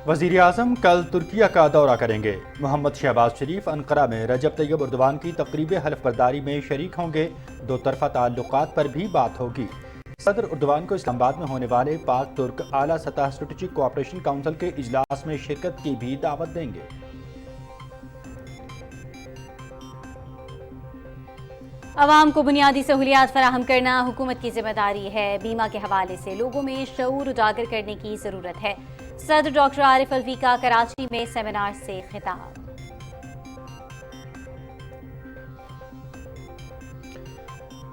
وزیر اعظم کل ترکیہ کا دورہ کریں گے۔ محمد شہباز شریف انقرہ میں رجب طیب اردوان کی تقریب حلف برداری میں شریک ہوں گے۔ دو طرفہ تعلقات پر بھی بات ہوگی۔ صدر اردوان کو اسلام آباد میں ہونے والے پاک ترک اعلیٰ سطح اسٹریٹجک کوآپریشن کونسل کے اجلاس میں شرکت کی بھی دعوت دیں گے۔ عوام کو بنیادی سہولیات فراہم کرنا حکومت کی ذمہ داری ہے۔ بیمہ کے حوالے سے لوگوں میں شعور اجاگر کرنے کی ضرورت ہے۔ صدر ڈاکٹر عارف الوی کا کراچی میں سیمینار سے خطاب۔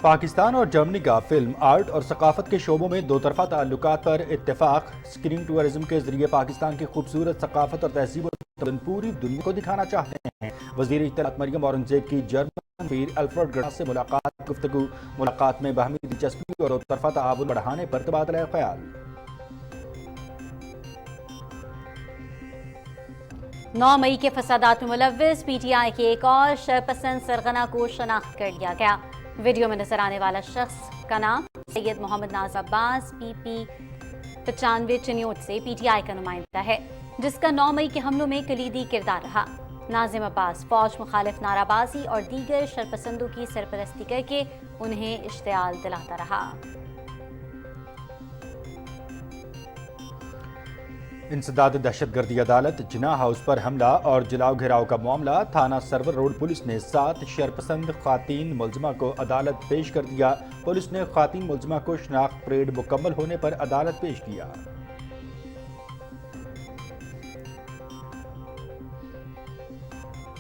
پاکستان اور جرمنی کا فلم، آرٹ اور ثقافت کے شعبوں میں دو طرفہ تعلقات پر اتفاق۔ اسکرین ٹورزم کے ذریعے پاکستان کی خوبصورت ثقافت اور تہذیب و تمدن پوری دنیا کو دکھانا چاہتے ہیں۔ وزیر اطلاعات مریم اورنگزیب کی جرمن سفیر الفریڈ گراس سے گفتگو۔ ملاقات میں باہمی دلچسپی اور دو طرفہ تعاون بڑھانے پر تبادلہ خیال۔ 9 مئی کے فسادات میں ملوث پی ٹی آئی کے ایک اور شرپسند سرغنہ کو شناخت کر لیا گیا۔ ویڈیو میں نظر آنے والا شخص کا نام سید محمد ناز عباس PP 95 چنیوٹ سے پی ٹی آئی کا نمائندہ ہے، جس کا 9 مئی کے حملوں میں کلیدی کردار رہا۔ ناظم عباس فوج مخالف نعرہ بازی اور دیگر شرپسندوں کی سرپرستی کر کے انہیں اشتعال دلاتا رہا۔ انسداد دہشت گردی عدالت، جناح ہاؤس پر حملہ اور جلاؤ گھیراؤ کا معاملہ۔ تھانہ سرور روڈ پولیس نے 7 شرپسند خواتین ملزمہ کو عدالت پیش کر دیا۔ پولیس نے خواتین ملزمہ کو شناخت پریڈ مکمل ہونے پر عدالت پیش کیا۔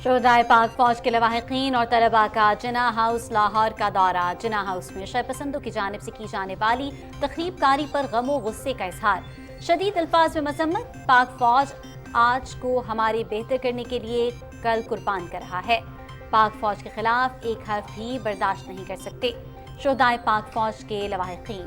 شہدائے پاک فوج کے لواحقین اور طلباء کا جناح ہاؤس لاہور کا دورہ۔ جناح ہاؤس میں شرپسندوں کی جانب سے کی جانے والی تخریب کاری پر غم و غصے کا اظہار۔ شدید الفاظ میں مذمت۔ پاک فوج آج کو ہمارے بہتر کرنے کے لیے کل قربان کر رہا ہے۔ پاک فوج کے خلاف ایک حرف بھی برداشت نہیں کر سکتے۔ شہدائے پاک فوج کے لواحقین۔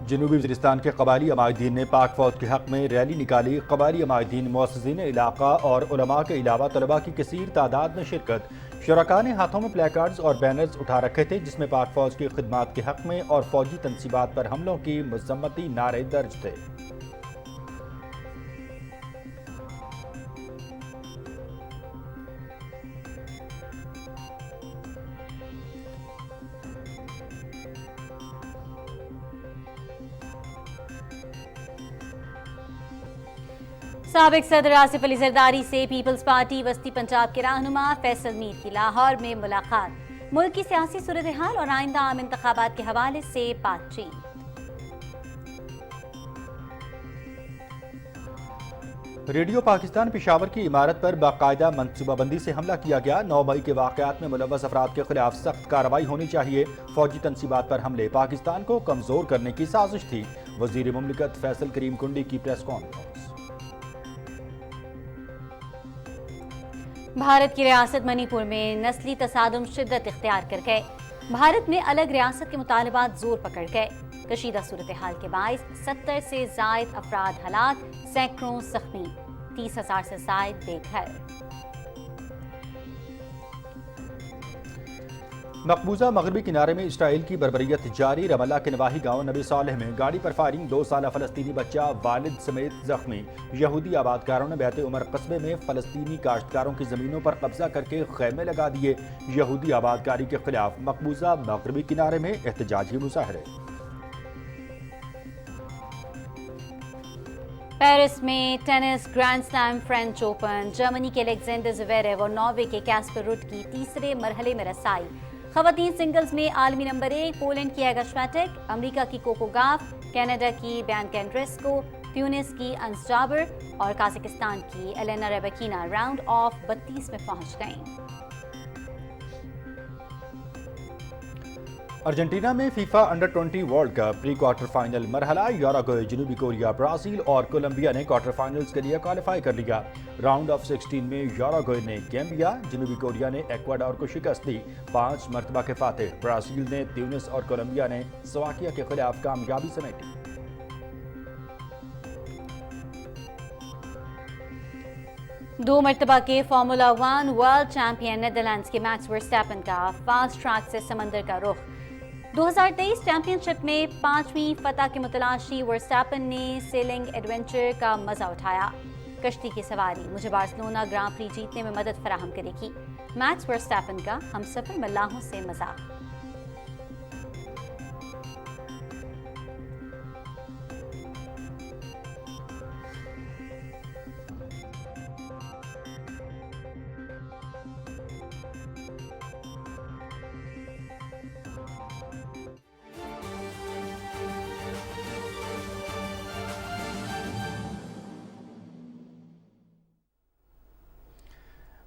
جنوبی وزیرستان کے قبائلی عمائدین نے پاک فوج کے حق میں ریلی نکالی۔ قبائلی عمائدین، معززین علاقہ اور علماء کے علاوہ طلباء کی کثیر تعداد میں شرکت۔ شرکاء نے ہاتھوں میں پلے کارڈز اور بینرز اٹھا رکھے تھے، جس میں پاک فوج کی خدمات کے حق میں اور فوجی تنصیبات پر حملوں کی مذمتی نعرے درج تھے۔ سابق صدر آصف علی زرداری سے پیپلز پارٹی وسطی پنجاب کے رہنما فیصل میر کی لاہور میں ملاقات۔ ملک کی سیاسی صورتحال اور آئندہ عام انتخابات کے حوالے سے بات چیت۔ ریڈیو پاکستان پشاور کی عمارت پر باقاعدہ منصوبہ بندی سے حملہ کیا گیا۔ 9 مئی کے واقعات میں ملوث افراد کے خلاف سخت کارروائی ہونی چاہیے۔ فوجی تنصیبات پر حملے پاکستان کو کمزور کرنے کی سازش تھی۔ وزیر مملکت فیصل کریم کنڈی کی پریس کانفرنس۔ بھارت کی ریاست منی پور میں نسلی تصادم شدت اختیار کر گئے۔ بھارت میں الگ ریاست کے مطالبات زور پکڑ گئے۔ کشیدہ صورتحال کے باعث 70 سے زائد افراد ہلاک، سینکڑوں زخمی، 30,000 سے زائد بے گھر۔ مقبوضہ مغربی کنارے میں اسرائیل کی بربریت جاری۔ رام اللہ کے نواحی گاؤں نبی صالح میں گاڑی پر فائرنگ، 2 سالہ فلسطینی بچہ والد سمیت زخمی۔ یہودی آبادکاروں نے بیت عمر قصبے میں فلسطینی کاشتکاروں کی زمینوں پر قبضہ کر کے خیمے لگا دیے۔ یہودی آبادکاری کے خلاف مقبوضہ مغربی کنارے میں احتجاجی مظاہرے۔ پیرس میں tennis grand slam French open, جرمنی کے الیگزینڈر زویریو اور ناروے کے کیسپر روٹ کی تیسرے مرحلے میں رسائی۔ خواتین سنگلز میں عالمی نمبر 1 پولینڈ کی ایگا شویٹیک، امریکہ کی کوکو گاف، کینیڈا کی بیانکا اینڈریسکو، تیونس کی انس جابر اور قازقستان کی ایلینا ریبیکینا راؤنڈ آف 32 میں پہنچ گئیں۔ ارجنٹینا میں FIFA under 20 World Cup pre quarter final مرحلہ، یوراگوئے، جنوبی کوریا، برازیل اور کولمبیا نے کوارٹر فائنلز کے لیے کوالیفائی کر لیا۔ راؤنڈ آف 16 میں یوراگوئے نے گیمبیا، جنوبی کوریا نے ایکواڈور کو شکست دی۔ 5 مرتبہ کے فاتح برازیل نے تیونس اور کولمبیا نے سلوواکیہ کے خلاف کامیابی سمیٹی۔ دو مرتبہ کے فارمولا 1 ورلڈ چیمپئن نیدرلینڈز کے میکس ورسٹیپن کا فاسٹ ٹریک سے سمندر کا رخ۔ 2023 चैंपियनशिप में 5वीं फतह के मुतलाशी वर्स्टैपन ने सेलिंग एडवेंचर का मजा उठाया। कश्ती की सवारी मुझे बार्सिलोना ग्रां प्री जीतने में मदद फराहम करेगी। मैक्स वर्स्टैपन का हमसफर मल्लाहों से मजाक।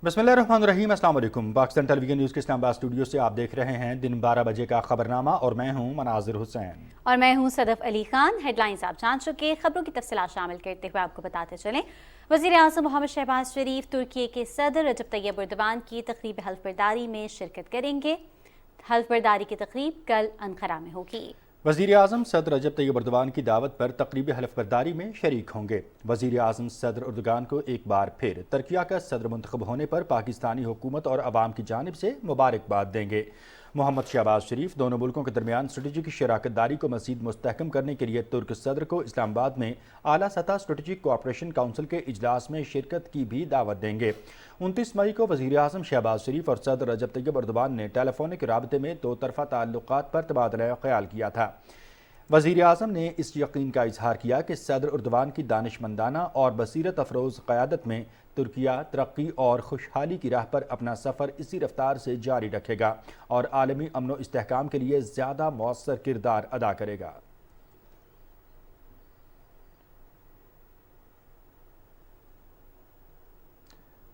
बिस्मिल्लाहिर्रहमानिर्रहीम, अस्सलाम वालेकुम। पाकिस्तान टेलीविजन न्यूज़ के इस्लामाबाद स्टूडियो से आप देख रहे हैं दिन 12 बजे का खबरनामा और मैं हूं मनाजिर हुसैन और मैं हूं सदफ अली खान। हेडलाइंस आप जान चुके, खबरों की तफसीलात शामिल करते हुए आपको बताते चलें। वज़ीर आज़म मोहम्मद शहबाज शरीफ तुर्की के सदर रजब तैयब एर्दोगान की तकरीब हल्फ बर्दारी में शिरकत करेंगे। हल्फ बर्दारी की तकरीब कल अंकारा में होगी। वज़ीर आज़म सदर रजब तैयब एर्दोगान की दावत पर तकरीब हल्फ बर्दारी में शरीक होंगे। वज़ीर आज़म सदर एर्दोगान को एक बार फिर तुर्की का सदर मुंतखब होने पर पाकिस्तानी हुकूमत और अवाम की जानिब से मुबारकबाद देंगे। मोहम्मद शहबाज शरीफ दोनों मुल्कों के दरमियान स्ट्रेटेजिक शराकत दारी को मज़ीद मुस्तहकम करने के लिए तुर्क सदर को इस्लामाबाद में आला सतह स्ट्रेटेजिक कोऑपरेशन काउंसिल के इजलास में शिरकत की भी दावत देंगे। 29 मई को वज़ीर आज़म शहबाज शरीफ और सदर रजब तैयब एर्दोगान ने टेलीफोनिक राबते में दो तरफ़ा ताल्लुकात पर तबादला ख्याल किया था। वज़ीर आज़म ने इस यकीन का इजहार किया कि सदर एर्दोगान की दानिशमंदाना और बसीरत अफरोज़ क़यादत में तुर्किया तरक्की और खुशहाली की राह पर अपना सफ़र इसी रफ्तार से जारी रखेगा और आलमी अमन व इस्तेहकाम के लिए ज़्यादा मौसर किरदार अदा करेगा।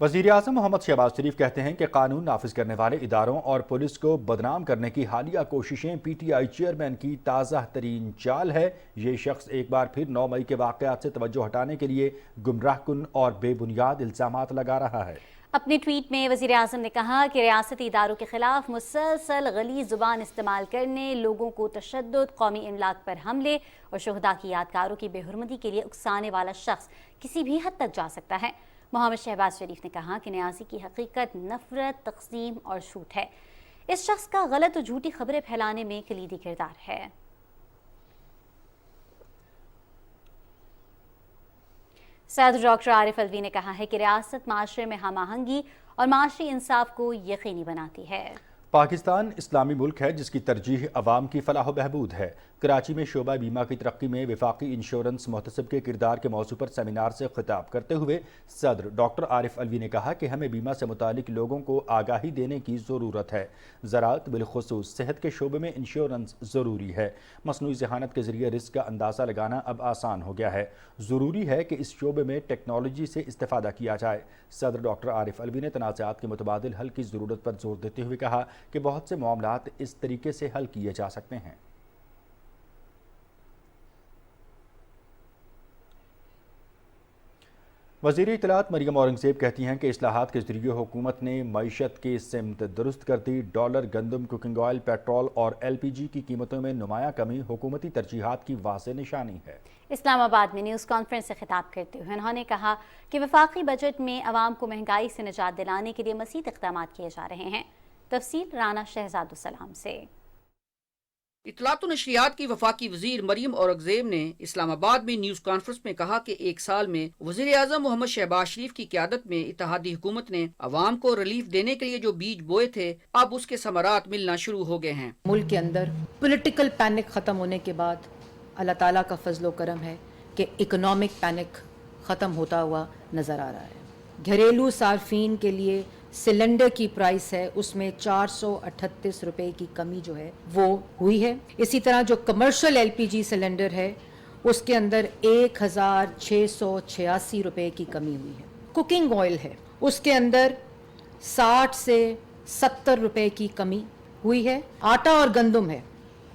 वज़ीर आज़म मोहम्मद शहबाज शरीफ कहते हैं कि कानून नाफिज करने वाले इदारों और पुलिस को बदनाम करने की हालिया कोशिशें PTI चेयरमैन की ताज़ा तरीन चाल है। ये शख्स एक बार फिर 9 मई के वाक़यात से तवज्जो हटाने के लिए गुमराहकुन और बेबुनियाद इल्ज़ामात लगा रहा है। अपने ट्वीट में वज़ीर आज़म ने कहा कि रियासती इदारों के खिलाफ मुसलसल गलीज़ ज़ुबान इस्तेमाल करने, लोगों को तशद्दुद, कौमी इमलाक पर हमले और शुहदा की यादगारों की बेहुरमती के लिए उकसाने वाला शख्स किसी भी हद तक जा सकता है। मोहम्मद शहबाज शरीफ ने कहा कि न्यासी की हकीकत नफरत, तक़सीम और झूठ है। इस शख्स का गलत और झूठी खबरें फैलाने में कलीदी किरदार है। सदर डॉक्टर आरिफ अलवी ने कहा है कि रियासत माशरे में हम आहंगी और माशी इंसाफ को यकीनी बनाती है। पाकिस्तान इस्लामी मुल्क है जिसकी तरजीह अवाम की फलाह बहबूद है। कराची में शोबा बीमा की तरक्की में वफाकी इंश्योरेंस मुहतसिब के किरदार के मौजू पर सेमिनार से खिताब करते हुए सदर डॉक्टर आरिफ अलवी ने कहा कि हमें बीमा से मुतालिक लोगों को आगाही देने की ज़रूरत है। ज़राअत बिलखुसूस सेहत के शोबे में इंश्योरेंस ज़रूरी है। मसनूई ज़हानत के ज़रिए रिस्क का अंदाज़ा लगाना अब आसान हो गया है। ज़रूरी है कि इस शोबे में टेक्नोलॉजी से इस्तेफादा किया जाए। सदर डॉक्टर आरिफ अलवी ने तनाज़ात के मुतबादिल हल की ज़रूरत पर जोर देते हुए कहा कि बहुत से मामलात इस तरीके से हल किए जा सकते हैं। वज़ीर इत्तलात मरियम औरंगज़ेब कहती हैं कि इस्लाहात के ज़रिए हुकूमत ने मईशत की सिमत दुरुस्त कर दी। डॉलर, गंदम, कुकिंग ऑयल, पेट्रोल और LPG की कीमतों में नुमाया कमी हुकूमती तरजीहात की वाज़ेह निशानी है। इस्लामाबाद में न्यूज़ कॉन्फ्रेंस से खिताब करते हुए उन्होंने कहा कि वफाकी बजट में अवाम को महंगाई से निजात दिलाने के लिए मज़ीद इक़दाम किए जा रहे हैं। तफसील राना शहजादुस्सलाम से। इत्तलात व नशरियात की वफाकी वजीर मरियम औरंगज़ेब ने इस्लामाबाद में न्यूज़ कॉन्फ्रेंस में कहा कि एक साल में वज़ीर आज़म मोहम्मद शहबाज शरीफ की क़यादत में इत्तेहादी हुकूमत ने अवाम को रिलीफ देने के लिए जो बीज बोए थे अब उसके समरात मिलना शुरू हो गए हैं। मुल्क के अंदर पॉलिटिकल पैनिक ख़त्म होने के बाद अल्लाह ताला का फजलो करम है कि इकोनॉमिक पैनिक ख़त्म होता हुआ नज़र आ रहा है। घरेलू सार्फिन के लिए सिलेंडर की प्राइस है उसमें 438 रुपए की कमी जो है वो हुई है। इसी तरह जो कमर्शियल LPG सिलेंडर है उसके अंदर 1686 रुपए की कमी हुई है। कुकिंग ऑयल है उसके अंदर 60 से 70 रुपए की कमी हुई है। आटा और गंदम है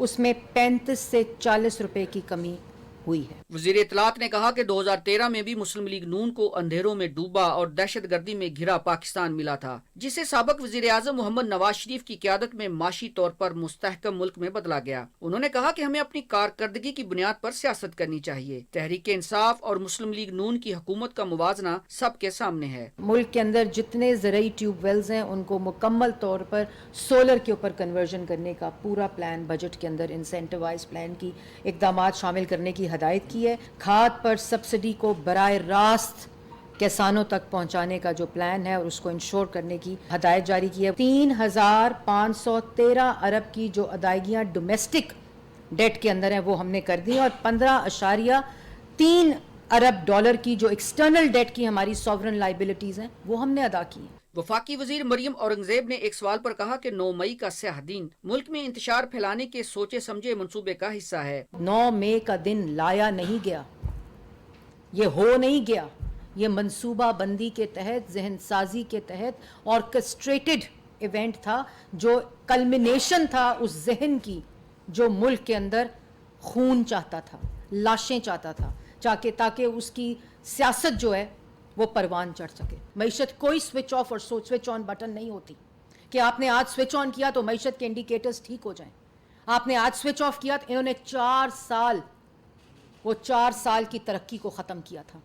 उसमें 35 से 40 रुपए की कमी हुई है। वज़ीर इत्तलात ने कहा कि 2013 में भी मुस्लिम लीग नून को अंधेरों में डूबा और दहशत गर्दी में घिरा पाकिस्तान मिला था, जिसे साबिक वज़ीर आज़म मोहम्मद नवाज शरीफ की क़यादत में माशी तौर पर मुस्तहकम मुल्क में बदला गया। उन्होंने कहा कि हमें अपनी कारकर्दगी की बुनियाद पर सियासत करनी चाहिए। तहरीक इंसाफ और मुस्लिम लीग नून की हुकूमत का मुवाजना सबके सामने है। मुल्क के अंदर जितने ज़रूरी ट्यूबवेल्स हैं उनको मुकम्मल तौर पर सोलर के ऊपर कन्वर्जन करने का पूरा प्लान बजट के अंदर इंसेंटिवाइज प्लान की इक़दामात शामिल करने की हदायत की है। खाद पर सब्सिडी को बराह रास्त किसानों तक पहुंचाने का जो प्लान है और उसको इंश्योर करने की हदायत जारी की है। 3,513 अरब की जो अदायगियाँ डोमेस्टिक डेट के अंदर हैं वो हमने कर दी और 15.3 अरब डॉलर की जो एक्सटर्नल डेट की हमारी सॉवरन लाइबिलिटीज़ हैं वो हमने अदा की हैं। वफाकी वजीर मरियम औरंगजेब ने एक सवाल पर कहा कि 9 मई का स्याह दिन मुल्क में इंतशार फैलाने के सोचे समझे मंसूबे का हिस्सा है। 9 मई का दिन लाया नहीं गया, ये हो नहीं गया, ये मंसूबा बंदी के तहत, जहन साजी के तहत ऑर्केस्ट्रेटेड इवेंट था जो कल्मिनेशन था उस जहन की जो मुल्क के अंदर खून चाहता था, लाशें चाहता था, ताकि उसकी सियासत जो है वो परवान चढ़ सके। मईशत कोई स्विच ऑफ और स्विच ऑन बटन नहीं होती कि आपने आज स्विच ऑन किया तो मईशत के इंडिकेटर्स ठीक हो जाएं। आपने आज स्विच ऑफ किया तो इन्होंने 4 साल की तरक्की को ख़त्म किया था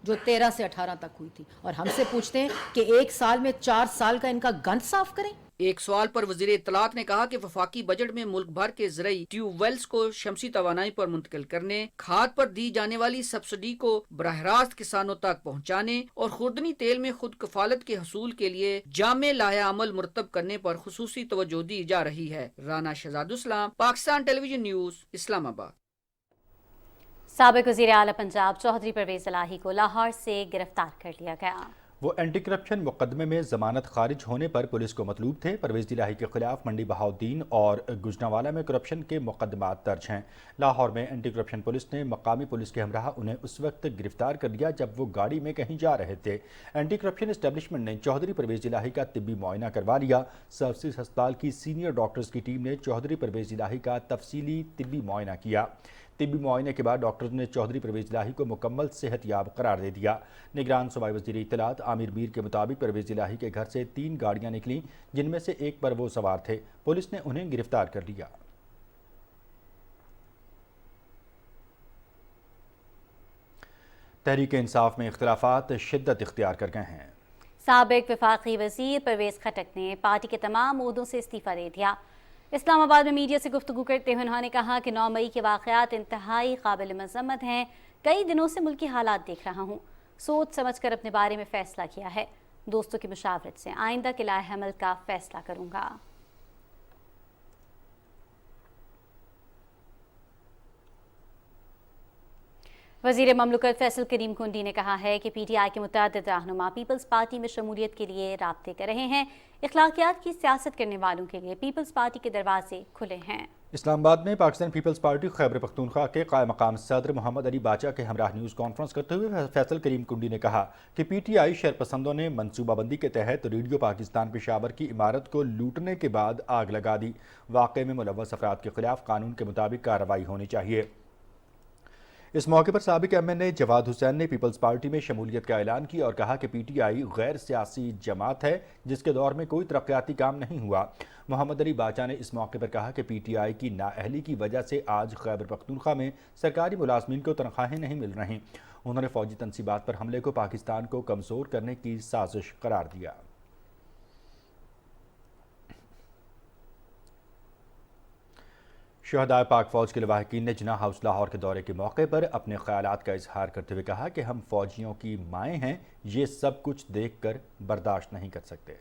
जो 13 से 18 तक हुई थी और हमसे पूछते हैं कि 1 साल में 4 साल का इनका गंद साफ करें। एक सवाल पर वजीर इत्तलात ने कहा कि वफाकी बजट में मुल्क भर के ज़रई ट्यूबवेल्स को शमसी तवानाई पर मुंतकिल करने, खाद पर दी जाने वाली सब्सिडी को बराह रास्त किसानों तक पहुँचाने और खुर्दनी तेल में खुद कफालत के हसूल के लिए जामे लाया अमल मुरतब करने पर खुसूसी तवज्जो दी जा रही है। Rana Shahzadulislam, Pakistan television news, Islamabad. साबिक वज़ीर आला पंजाब चौधरी परवेज़ इलाही को लाहौर से गिरफ्तार कर लिया गया। वो एंटी करप्शन मुकदमे में जमानत खारिज होने पर पुलिस को मतलूब थे। परवेज़ इलाही के खिलाफ मंडी बहाउद्दीन और गुजरांवाला में करप्शन के मुकदमात दर्ज हैं। लाहौर में एंटी करप्शन पुलिस ने मकामी पुलिस के हमरा उन्हें उस वक्त गिरफ्तार कर लिया जब वो गाड़ी में कहीं जा रहे थे। एंटी करप्शन इस्टेब्लिशमेंट ने चौधरी परवेज़ इलाही का तिब्बी मुआयना करवा लिया। सर्विसेज अस्पताल की सीनियर डॉक्टर्स की टीम ने चौधरी परवेज़ इलाही का तफसीली तिब्बी मुआयना किया। तिब्बी मुआयने के बाद डॉक्टर्स ने चौधरी परवेज़ इलाही को मुकम्मल सेहतयाब करार दे दिया। निगरान सूबाई वज़ीर इत्तलात आमिर मीर के मुताबिक परवेज़ इलाही के घर से 3 गाड़ियाँ निकलीं जिनमें से एक पर वो सवार थे। पुलिस ने उन्हें गिरफ्तार कर लिया। तहरीक इंसाफ में इख्तिलाफात शिद्दत इख्तियार कर गए हैं। साबिक वफाकी वज़ीर परवेज़ खटक ने पार्टी के तमाम ओहदों से इस्तीफ़ा दे दिया। इस्लामाबाद में मीडिया से गुफ्तगू करते हुए उन्होंने कहा कि 9 मई के वाक़यात इंतहाई काबिल मज़म्मत हैं। कई दिनों से मुल्की हालात देख रहा हूँ, सोच समझ कर अपने बारे में फ़ैसला किया है। दोस्तों की मुशावरत से आइंदा के लाए अमल का फ़ैसला करूँगा। वज़ीर ममलकत फैसल करीम कुंडी ने कहा है कि PTI के मुतअद्दिद रहनुमा पीपल्स पार्टी में शमूलियत के लिए राब्ते कर रहे हैं। इखलाकियात की सियासत करने वालों के लिए पीपल्स पार्टी के दरवाजे खुले हैं। इस्लामाबाद में पाकिस्तान पीपल्स पार्टी खैबर पख्तूनख्वा के कायम मकाम सदर मोहम्मद अली बाचा के हमराह न्यूज़ कॉन्फ्रेंस करते हुए फैसल करीम कुंडी ने कहा कि PTI शरपसंदों ने मनसूबाबंदी के तहत रेडियो पाकिस्तान पेशावर की इमारत को लूटने के बाद आग लगा दी। वाक़े में मुलव्वस अफराद के खिलाफ कानून के मुताबिक कार्रवाई होनी चाहिए। इस मौके पर साबिक MNA जवाद हुसैन ने पीपल्स पार्टी में शमूलियत का ऐलान किया और कहा कि PTI गैर सियासी जमात है जिसके दौर में कोई तरक्याती काम नहीं हुआ। मोहम्मद अली बाचा ने इस मौके पर कहा कि PTI की नाअहली की वजह से आज खैबर पख्तूनख्वा में सरकारी मुलाजमीन को तनख्वाहें नहीं मिल रहीं। उन्होंने फौजी तनसीबात पर हमले को पाकिस्तान को कमज़ोर करने की साजिश करार दिया। शहदाए पाक फ़ौज के लवाहिकीन ने जिन्ना हाउस लाहौर के दौरे के मौके पर अपने ख़यालात का इजहार करते हुए कहा कि हम फ़ौजियों की माएँ हैं, ये सब कुछ देख कर बर्दाश्त नहीं कर सकते।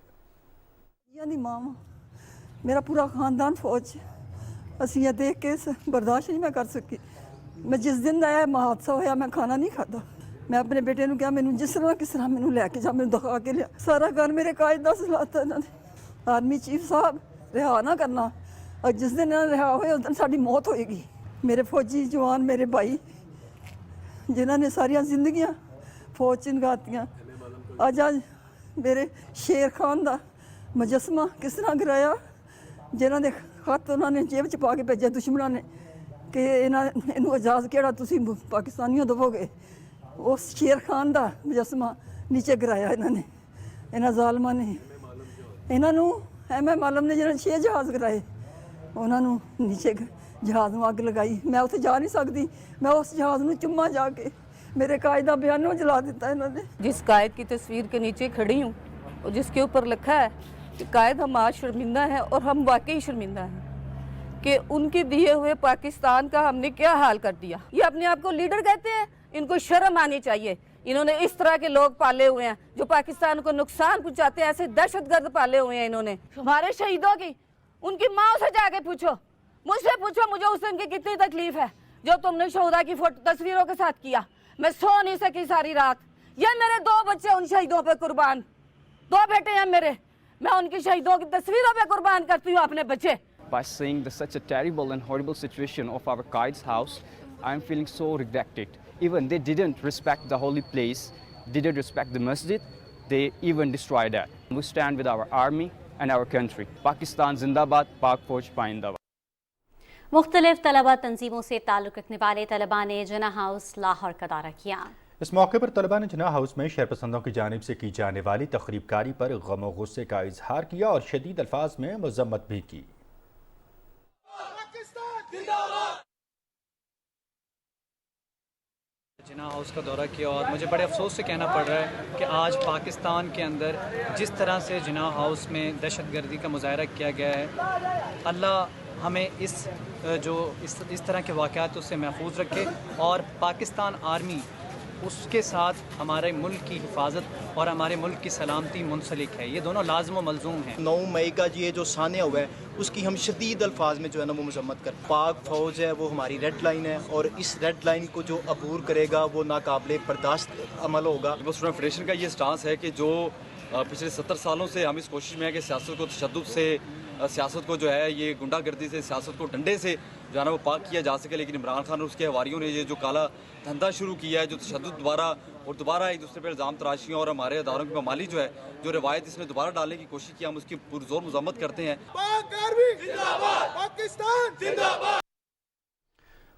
यानी माँ मेरा पूरा ख़ानदान फ़ौज, असी ये देख के बर्दाश्त नहीं मैं कर सकी। मैं जिस दिन आया हादसा होया मैं खाना नहीं खाता। मैं अपने बेटे को क्या मैनू जिस तरह किस तरह मैनू लैके जा, मैनू दिखा के लिया। सारा घर मेरे कायद दस लाता इन्होंने। आर्मी चीफ साहब रिहा ना करना, और जिस दिन रिहा होए उस दिन साड़ी मौत होएगी। मेरे फौजी जवान, मेरे भाई जिन्हों ने सारिया जिंदगियां फौज च नगातियां, आज मेरे शेर खान का मुजस्मा किस तरह गिराया, जिन्हों ने खत उन्होंने जेब च पा के भेजा दुश्मनों ने ਕਿ ਇਹਨੂੰ ਇਜਾਜ਼ ਕਿਹੜਾ ਤੁਸੀਂ ਪਾਕਿਸਤਾਨੀਆਂ ਦੇਵੋਗੇ। ਉਸ ਸ਼ੇਰ ਖਾਨ ਦਾ ਮੁਜੱਸਮਾ ਨੀਚੇ ਗਿਰਾਇਆ ਇਹਨਾਂ ਜ਼ਾਲਮਾਂ ਨੇ। ਇਹਨਾਂ ਨੂੰ MM ਆਲਮ ਨੇ ਜਿਹੜੇ 6 ਜਹਾਜ਼ ਗਿਰਾਏ, ਉਹਨਾਂ ਨੂੰ ਨੀਚੇ ਜਹਾਜ਼ ਨੂੰ ਅੱਗ ਲਗਾਈ। ਮੈਂ ਉੱਥੇ ਜਾ ਨਹੀਂ ਸਕਦੀ, ਮੈਂ ਉਸ ਜਹਾਜ਼ ਨੂੰ ਚੁੰਮਾ ਜਾ ਕੇ मेरे कायद का बयानों जला देता है इन्होंने। जिस कायद की तस्वीर के नीचे खड़ी हूँ और जिसके ऊपर लिखा है कि कायद हम आज शर्मिंदा हैं और हम वाकई शर्मिंदा हैं कि उनके दिए हुए पाकिस्तान का हमने क्या हाल कर दिया। ये अपने आप को लीडर कहते हैं, इनको शर्म आनी चाहिए। इन्होंने इस तरह के लोग पाले हुए हैं जो पाकिस्तान को नुकसान पहुँचाते हैं, ऐसे दहशतगर्द पाले हुए हैं इन्होंने। हमारे शहीदों की उनकी माँ से जाके पूछो, मुझसे पूछो, मुझे उस दिन की कितनी तकलीफ है जो तुमने शहीदा की तस्वीरों के साथ किया। मैं सो नहीं सकी सारी रात। ये मेरे 2 बच्चे उन शहीदों पे कुर्बान, 2 बेटे हैं मेरे, मैं उनकी शहीदों की तस्वीरों पे कुर्बान करती हूँ अपने बच्चे। By seeing such a terrible and horrible situation of our Qaid's house, I am feeling so regretted. Even they didn't respect the holy place, didn't respect the masjid, they even destroyed that. We stand with our army and our country. Pakistan Zindabad, Pak Fauj Paindabad. मुख्तलिफ तलबा तंजीमों से ताल्लुक़ रखने वाले तलबा ने जना house Lahore का दौरा किया। इस मौके पर तलबा ने जना हाउस में शहरपसंदों की जानिब से की जाने वाली तकरीबकारी पर गम और गुस्से का इजहार किया और शदीद अल्फाज में मजम्मत भी की। जिना हाउस का दौरा किया और मुझे बड़े अफसोस से कहना पड़ रहा है कि आज पाकिस्तान के अंदर जिस तरह से जिना हाउस में दहशतगर्दी का मुजाहरा किया गया है, अल्लाह हमें इस तरह के वाक़यात उससे महफूज रखे और पाकिस्तान आर्मी उसके साथ हमारे मुल्क की हिफाजत और हमारे मुल्क की सलामती मुंसलिक है। ये दोनों लाज़िम व मलज़ूम हैं। 9 मई का ये जो सानिया हुआ है उसकी हम शदीद अल्फाज में जो है ना वो मजम्मत कर। पाक फ़ौज है वो हमारी रेड लाइन है और इस रेड लाइन को जो अबूर करेगा वो नाकाबिले बर्दाश्त अमल होगा। स्टूडेंट फेडरेशन का ये स्टांस है कि जो पिछले 70 सालों से हम इस कोशिश में है कि सियासत को तशद्दुद से, सियासत को जो है ये गुंडागर्दी से, सियासत को डंडे से जो है ना वो पाक किया जा सके। लेकिन इमरान खान और उसके हवारियों ने ये जो काला धंधा शुरू किया है, जो तशद्दुद दोबारा एक दूसरे पर इल्ज़ाम तराशियाँ और हमारे अदारों की पामाली जो है, जो रिवायत इसमें दोबारा डालने की कोशिश की, हम उसकी पुरजोर मजम्मत करते हैं।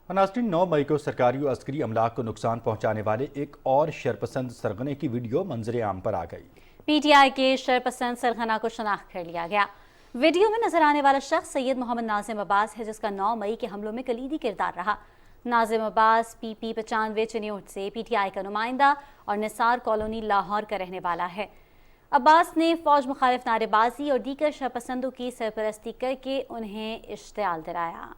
नाज़रीन, 9 मई को सरकारी और अस्करी अमलाक को नुकसान पहुँचाने वाले एक और शरपसंद सरगने की वीडियो मंजर आम पर आ गई। PTI के शरपसंद सरगना को शनाख्त कर लिया गया। वीडियो में नजर आने वाला शख्स सैयद मोहम्मद नाजिम अब्बास है, जिसका 9 मई के हमलों में कलीदी किरदार रहा। नाजिम अब्बास PP 95 चिन्यूट से PTI का नुमाइंदा और निसार कॉलोनी लाहौर का रहने वाला है। अब्बास ने फौज मुखालिफ नारेबाजी और दीगर शरपसंदों की सरपरस्ती करके उन्हें इश्तियाल दिलाया।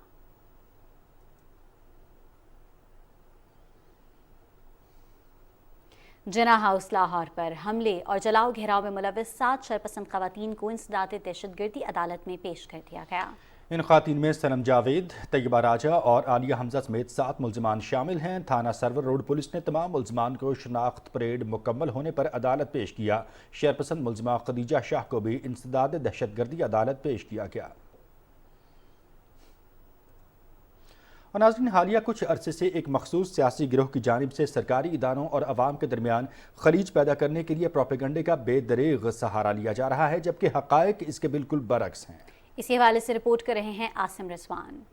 जना हाउस लाहौर पर हमले और जलाओ घेराव में मुलविस 7 शरपसंद खवातीन को इंसदाद दहशतगर्दी अदालत में पेश कर दिया गया। इन खातीन में सनम जावेद, तैयबा राजा और आलिया हमजा समेत 7 मुलजमान शामिल हैं। थाना सरवर रोड पुलिस ने तमाम मुलजमान को शनाख्त परेड मुकम्मल होने पर अदालत पेश किया। शरपसंद मुलजमा खदीजा शाह को भी इंसदाद दहशतगर्दी अदालत पेश किया गया। और नाज़रीन, हालिया कुछ अरसे से एक मखसूस सियासी गिरोह की जानिब से सरकारी इदारों और अवाम के दरमियान खलीज पैदा करने के लिए प्रोपेगंडे का बेदरेग सहारा लिया जा रहा है, जबकि हक़ाइक़ इसके बिल्कुल बरक्स हैं। इसी हवाले से रिपोर्ट कर रहे हैं आसिम रिजवान।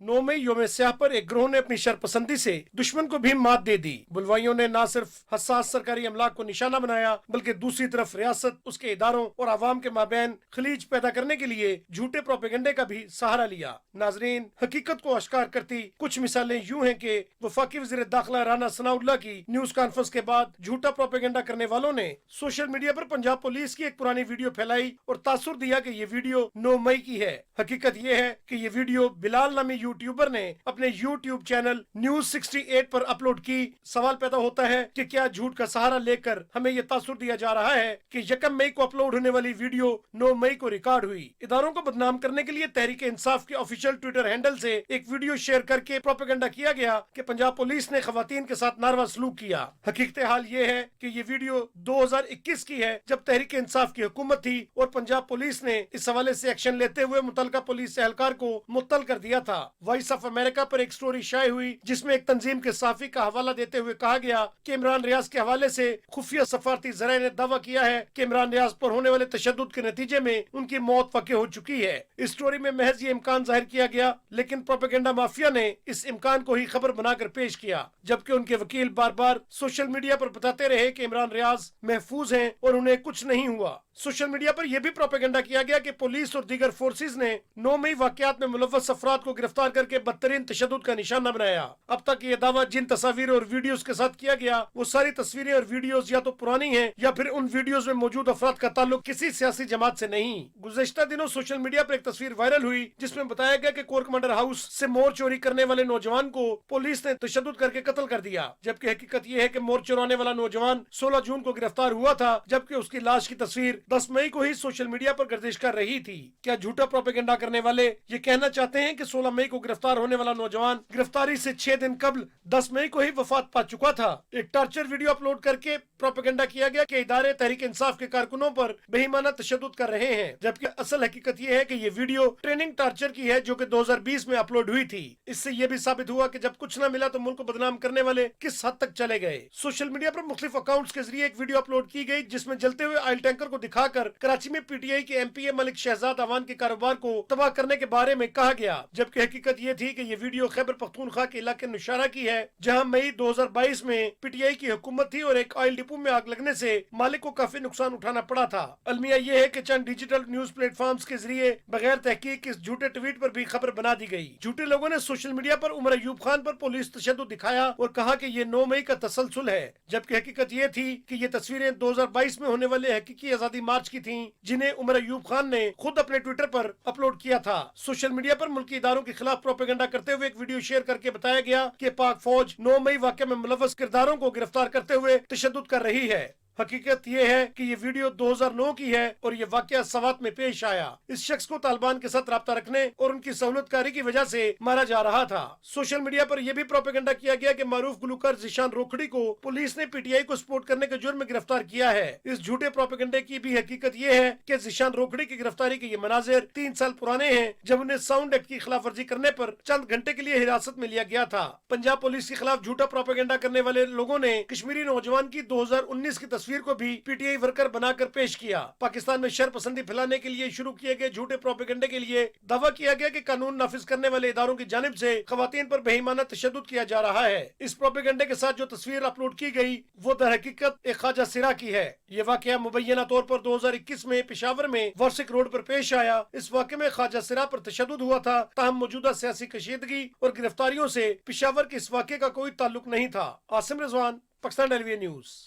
9 मई यौम स्याह पर एक ग्रोह ने अपनी शरपसंदी से दुश्मन को भी मात दे दी। बुलवाइयों ने न सिर्फ हसास सरकारी अमलाक को निशाना बनाया, बल्कि दूसरी तरफ रियासत, उसके इदारों और आवाम के माबैन खलीज पैदा करने के लिए झूठे प्रोपेगंडे का भी सहारा लिया। नाजरीन, हकीकत को अश्कार करती कुछ मिसालें यूं हैं कि वफाकी वज़ीर दाखिला राना सनाउल्लाह की न्यूज कॉन्फ्रेंस के बाद झूठा प्रोपेगंडा करने वालों ने सोशल मीडिया पर पंजाब पुलिस की एक पुरानी वीडियो फैलाई और तासुर दिया कि ये वीडियो 9 मई की है। हकीकत ये है कि ये वीडियो बिलाल नामी यूट्यूबर ने अपने यूट्यूब चैनल न्यूज 68 पर अपलोड की। सवाल पैदा होता है कि क्या झूठ का सहारा लेकर हमें यह तासुर दिया जा रहा है कि 1 मई को अपलोड होने वाली वीडियो 9 मई को रिकॉर्ड हुई। इदारों को बदनाम करने के लिए तहरीक इंसाफ के ऑफिशियल ट्विटर हैंडल से एक वीडियो शेयर करके प्रोपेगेंडा किया गया कि पंजाब पुलिस ने खवातीन के साथ नारवा सलूक किया। हकीकत हाल ये है कि ये वीडियो 2021 की है, जब तहरीक इंसाफ की हुकूमत थी और पंजाब पुलिस ने इस हवाले से एक्शन लेते हुए मुतलका पुलिस एहलकार को मुअत्तल कर दिया था। वॉइस ऑफ अमेरिका पर एक स्टोरी शाये हुई जिसमें एक तंजीम के साफी का हवाला देते हुए कहा गया कि इमरान रियाज के हवाले से खुफिया सफारती ज़राए ने दावा किया है कि इमरान रियाज पर होने वाले तशद्दुद के नतीजे में उनकी मौत वाक़ई हो चुकी है। इस स्टोरी में महज ये इम्कान जाहिर किया गया, लेकिन प्रोपेगेंडा माफिया ने इस इम्कान को ही खबर बनाकर पेश किया, जबकि उनके वकील बार बार सोशल मीडिया पर बताते रहे कि इमरान रियाज महफूज हैं और उन्हें कुछ नहीं हुआ। सोशल मीडिया पर यह भी प्रोपेगेंडा किया गया कि पुलिस और दीगर फोर्सेज ने 9 मई वाकयात में मुलव्वस अफराद को गिरफ्तार करके बदतरीन तशद्दुद का निशाना बनाया। अब तक ये दावा जिन तस्वीरों और वीडियोस के साथ किया गया वो सारी तस्वीरें और वीडियोस या तो पुरानी हैं या फिर उन वीडियोस में मौजूद अफराद का ताल्लुक किसी सियासी जमात से नहीं। गुज़श्ता दिनों सोशल मीडिया पर एक तस्वीर वायरल हुई जिसमें बताया गया कि कोर कमांडर हाउस से मोर चोरी करने वाले नौजवान को पुलिस ने तशद्दुद करके कत्ल कर दिया, जबकि हकीकत ये है कि मोर चुराने वाला नौजवान 16 जून को गिरफ्तार हुआ था, जबकि उसकी लाश की तस्वीर 10 मई को ही सोशल मीडिया पर गर्दिश कर रही थी। क्या झूठा प्रोपेगेंडा करने वाले ये कहना चाहते हैं कि 16 मई को गिरफ्तार होने वाला नौजवान गिरफ्तारी से 6 दिन कबल 10 मई को ही वफात पा चुका था? एक टॉर्चर वीडियो अपलोड करके प्रोपेगेंडा किया गया कि इदारे तहरीक इंसाफ के कारकुनों पर बेईमाना तशद्दुद कर रहे हैं, जबकि असल हकीकत ये है कि ये वीडियो ट्रेनिंग टॉर्चर की है जो कि 2020 में अपलोड हुई थी। इससे ये भी साबित हुआ कि जब कुछ न मिला तो मुल्क को बदनाम करने वाले किस हद तक चले गए। सोशल मीडिया पर मुख्तलिफ अकाउंट्स के जरिए एक वीडियो अपलोड की गई जिसमें जलते हुए ऑयल टैंकर को दिखाकर कराची में पीटीआई के एमपीए मलिक शहजाद अवान के कारोबार को तबाह करने के बारे में कहा गया, जबकि हकीकत ये थी कि ये वीडियो खैबर पख्तूनख्वा के इलाके नुशारा की है, जहां मई 2022 में पीटीआई की हुकूमत थी और एक ऑयल डिपो में आग लगने से मालिक को काफी नुकसान उठाना पड़ा था। अलमिया ये है कि चंद डिजिटल न्यूज प्लेटफॉर्म्स के जरिए बगैर तहकीक इस झूठे ट्वीट पर भी खबर बना दी गई। झूठे लोगों ने सोशल मीडिया पर उमर अयूब खान पर पुलिस तशद्दुद दिखाया और कहा कि ये 9 मई का तसलसल है, जबकि हकीकत ये थी कि ये तस्वीरें 2022 में होने वाले हकीकी आजादी मार्च की थीं, जिन्हें उमर अयूब खान ने खुद अपने ट्विटर पर अपलोड किया था। सोशल मीडिया पर मुल्की इदारों के खिलाफ प्रोपेगेंडा करते हुए एक वीडियो शेयर करके बताया गया कि पाक फौज 9 मई वाक़े में मुलव्वस किरदारों को गिरफ्तार करते हुए तशद्दुद कर रही है। हकीकत ये है कि ये वीडियो 2009 की है और ये वाकया सवात में पेश आया। इस शख्स को तालिबान के साथ राब्ता रखने और उनकी सहूलतकारी की वजह से मारा जा रहा था। सोशल मीडिया पर यह भी प्रोपेगेंडा किया गया कि मारूफ गुलकार ज़ीशान रोखड़ी को पुलिस ने पीटीआई को सपोर्ट करने के जुर्म में गिरफ्तार किया है। इस झूठे प्रोपेगेंडे की भी हकीकत ये है कि ज़ीशान रोखड़ी की गिरफ्तारी के ये मनाजिर 3 साल पुराने हैं, जब उन्हें साउंड एक्ट की खिलाफ वर्जी करने पर चंद घंटे के लिए हिरासत में लिया गया था। पंजाब पुलिस के खिलाफ झूठा प्रोपेगेंडा करने वाले लोगों ने कश्मीरी नौजवान की 2019 की तस्वीर को भी पीटीआई वर्कर बनाकर पेश किया। पाकिस्तान में शर पसंदी फैलाने के लिए शुरू किए गए झूठे प्रोपेगेंडे के लिए दावा किया गया कि कानून नाफिज करने वाले इदारों की जानिब से खवातीन पर बेईमाना तशद्दुद किया जा रहा है। इस प्रोपेगेंडे के साथ जो तस्वीर अपलोड की गई वो दर हकीकत एक ख्वाजा सिरा की है। ये वाकया मुबैना तौर पर 2021 में पेशावर में वार्सिक रोड पर पेश आया। इस वाक़े में ख्वाजा सिरा पर तशद्दुद हुआ था, ताहम मौजूदा सियासी कशीदगी और गिरफ्तारियों से पेशावर के इस वाक़े का कोई ताल्लुक नहीं था। Asim Rizwan, Pakistan television news.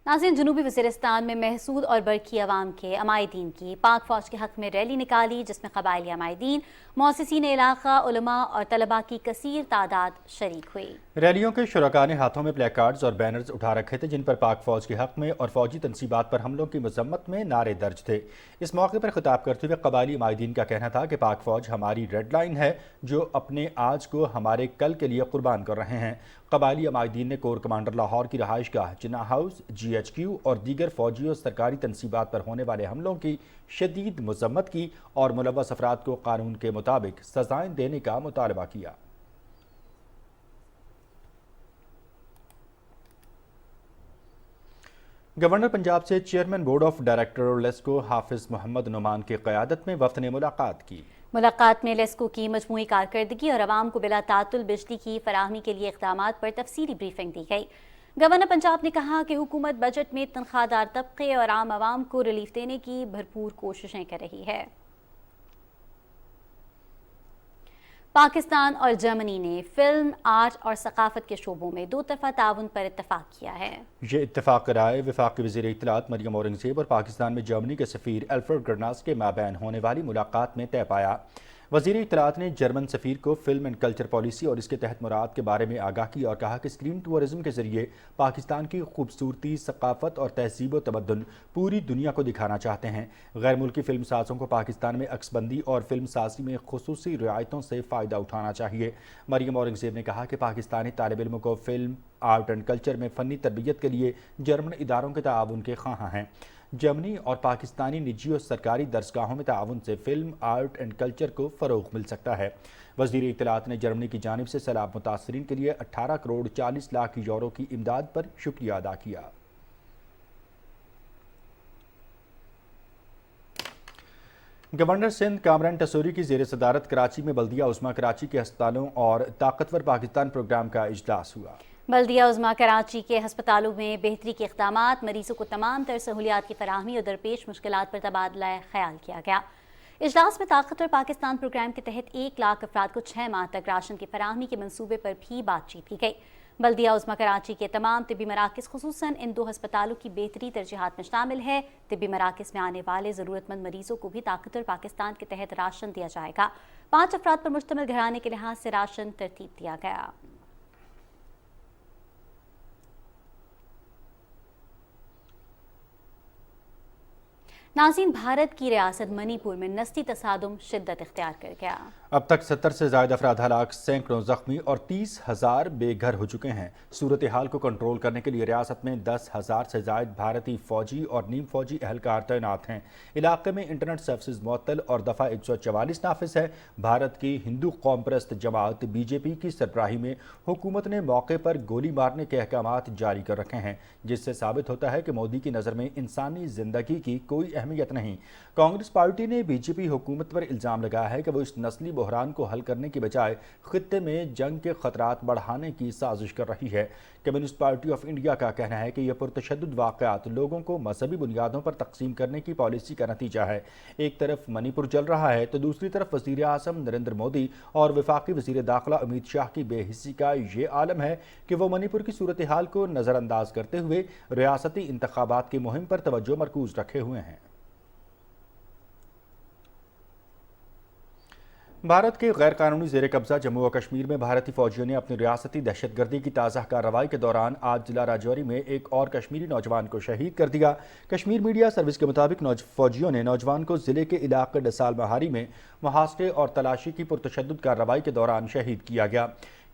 नाज़रीन, जनूबी वज़ीरिस्तान में महसूद और बरकी अवाम के अमायदीन की पाक फौज के हक़ में रैली निकाली, जिसमें क़बाइली अमायदीन, मौसिसीन इलाक़ा, उलमा और तलबा की कसीर तादाद शरीक हुई। रैलियों के शुरका ने हाथों में प्ले कार्ड्स और बैनर्स उठा रखे थे जिन पर पाक फौज के हक़ में और फौजी तनसीबात पर हमलों की मजम्मत में नारे दर्ज थे। इस मौके पर खिताब करते हुए क़बाइली अमायदीन का कहना था कि पाक फौज हमारी रेड लाइन है जो अपने आज को हमारे कल के लिए कुर्बान कर रहे हैं। क़बाइली अमायदीन ने कोर कमांडर लाहौर की रहाइश गाह, जिन्ना हाउस, GHQ और दीगर फौजी और सरकारी तनसीबात पर होने वाले हमलों की शदीद मजम्मत की और मुलव्वस अफराद को कानून के मुताबिक सजाएं देने का मुतालबा किया। गवर्नर पंजाब से chairman board of director LESCO Hafiz Muhammad Nauman की क़यादत में वफ़द ने मुलाकात की। मुलाकात में लेस्को की मजमूई कारकर्दगी और आवाम को बिला तातुल बिजली की फराहमी के लिए इक़दामात पर तफसीली ब्रीफिंग दी गई। गवर्नर पंजाब ने कहा कि हुकूमत बजट में तनख्वाहदार तबके और आम आवाम को रिलीफ देने की भरपूर कोशिशें कर रही है। पाकिस्तान और जर्मनी ने फिल्म, आर्ट और सकाफत के शोबों में 2 तरफ़ा ताउन पर इत्तफाक किया है। ये इत्तफाक राय वफाकी वज़ीर इत्तलात मरियम औरंगज़ेब और पाकिस्तान में जर्मनी के सफ़ीर एल्फ्रेड गर्नास के माबैन होने वाली मुलाकात में तय पाया। वज़ीर इत्तलात ने जर्मन सफ़ीर को फिल्म एंड कल्चर पॉलिसी और इसके तहत मुराद के बारे में आगाह किया और कहा कि स्क्रीन टूरिज़्म के ज़रिए पाकिस्तान की खूबसूरती, सकाफ़त और तहज़ीब व तमद्दुन पूरी दुनिया को दिखाना चाहते हैं। गैर मुल्की फिल्म साज़ों को पाकिस्तान में अक्सबंदी और फिल्म साजी में खुसूसी रियायतों से फ़ायदा उठाना चाहिए। मरियम औरंगज़ेब ने कहा कि पाकिस्तानी तालिब इल्म को फिल्म, आर्ट एंड कल्चर में फ़नी तरबियत के लिए जर्मन इदारों के ताआवुन के ख़्वाहां हैं। جرمنی اور پاکستانی نجی اور سرکاری درسگاہوں میں تعاون سے فلم، آرٹ اینڈ کلچر کو فروغ مل سکتا ہے۔ وزیر اطلاعات نے جرمنی کی جانب سے سیلاب متاثرین کے لیے 18 کروڑ 40 لاکھ یورو کی امداد پر شکریہ ادا کیا۔ گورنر سندھ کامران ٹسوری کی زیر صدارت کراچی میں بلدیہ عظمیٰ کراچی کے ہسپتالوں اور طاقتور پاکستان پروگرام کا اجلاس ہوا۔ بلدیہ عظمیٰ کراچی کے ہسپتالوں میں بہتری کے اقدامات، مریضوں کو تمام تر سہولیات کی فراہمی اور درپیش مشکلات پر تبادلہ خیال کیا گیا۔ اجلاس میں طاقتور پاکستان پروگرام کے تحت 1 لاکھ افراد کو 6 ماہ تک راشن کی فراہمی کے منصوبے پر بھی بات چیت کی گئی۔ بلدیہ عظمیٰ کراچی کے تمام طبی مراکز خصوصاً ان 2 ہسپتالوں کی بہتری ترجیحات میں شامل ہے۔ طبی مراکز میں آنے والے ضرورت مند مریضوں کو بھی طاقتور پاکستان کے تحت راشن دیا جائے گا۔ 5 افراد پر مشتمل گھرانے کے لحاظ سے راشن ترتیب دیا گیا۔ ناظرین، بھارت کی ریاست منی پور میں نسلی تصادم شدت اختیار کر گیا۔ اب تک 70 سے زائد افراد ہلاک، سینکڑوں زخمی اور 30,000 بے گھر ہو چکے ہیں۔ صورتحال کو کنٹرول کرنے کے لیے ریاست میں 10,000 سے زائد بھارتی فوجی اور نیم فوجی اہلکار تعینات ہیں۔ علاقے میں انٹرنیٹ سروسز معطل اور دفعہ 144 نافذ ہے۔ بھارت کی ہندو قوم پرست جماعت BJP کی سربراہی میں حکومت نے موقع پر گولی مارنے کے احکامات جاری کر رکھے ہیں، جس سے ثابت ہوتا ہے کہ مودی کی نظر میں انسانی زندگی کی کوئی اہمیت نہیں۔ کانگریس پارٹی نے BJP حکومت پر الزام لگایا ہے کہ وہ اس نسلی بحران کو حل کرنے کی بجائے خطے میں جنگ کے خطرات بڑھانے کی سازش کر رہی ہے۔ کمیونسٹ پارٹی آف انڈیا کا کہنا ہے کہ یہ پرتشدد واقعات لوگوں کو مذہبی بنیادوں پر تقسیم کرنے کی پالیسی کا نتیجہ ہے۔ ایک طرف منی پور جل رہا ہے تو دوسری طرف وزیر اعظم نریندر مودی اور وفاقی وزیر داخلہ امت شاہ کی بے حسی کا یہ عالم ہے کہ وہ منی پور کی صورتحال کو نظر انداز کرتے ہوئے ریاستی انتخابات کی مہم پر توجہ مرکوز رکھے ہوئے ہیں۔ بھارت کے غیر قانونی زیر قبضہ جموں و کشمیر میں بھارتی فوجیوں نے اپنی ریاستی دہشت گردی کی تازہ کارروائی کے دوران آج ضلع راجوری میں ایک اور کشمیری نوجوان کو شہید کر دیا۔ کشمیر میڈیا سروس کے مطابق فوجیوں نے نوجوان کو ضلع کے علاقے ڈسال مہاری میں محاصرے اور تلاشی کی پرتشدد کارروائی کے دوران شہید کیا گیا۔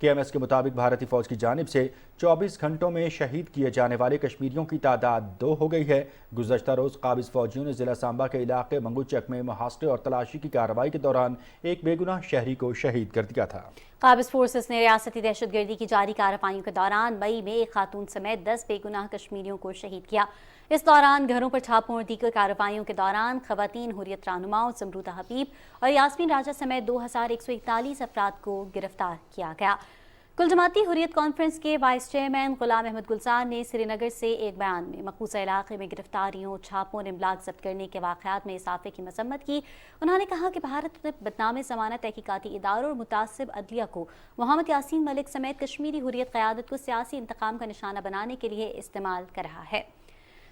KMS کے مطابق بھارتی فوج کی جانب سے 24 گھنٹوں میں شہید کیے جانے والے کشمیریوں کی تعداد 2 ہو گئی ہے۔ گزشتہ روز قابض فوجیوں نے ضلع سامبا کے علاقے منگو چک میں محاصرے اور تلاشی کی کارروائی کے دوران ایک بے گناہ شہری کو شہید کر دیا تھا۔ قابض فورسز نے ریاستی دہشت گردی کی جاری کارروائیوں کے دوران مئی میں ایک خاتون سمیت 10 بے گناہ کشمیریوں کو شہید کیا۔ اس دوران گھروں پر چھاپوں اور دیگر کارروائیوں کے دوران خواتین حریت رہنماؤں زمرودہ حبیب اور یاسمین راجہ سمیت 2141 افراد کو گرفتار کیا گیا۔ کل جماعتی حریت کانفرنس کے وائس چیئرمین غلام احمد گلزار نے سری نگر سے ایک بیان میں مقبوضہ علاقے میں گرفتاریوں، چھاپوں اور املاک ضبط کرنے کے واقعات میں اضافے کی مذمت کی۔ انہوں نے کہا کہ بھارت نے بدنام ضمانت تحقیقاتی اداروں اور متعصب عدلیہ کو محمد یاسین ملک سمیت کشمیری حریت قیادت کو سیاسی انتقام کا نشانہ بنانے کے لیے استعمال کر رہا ہے۔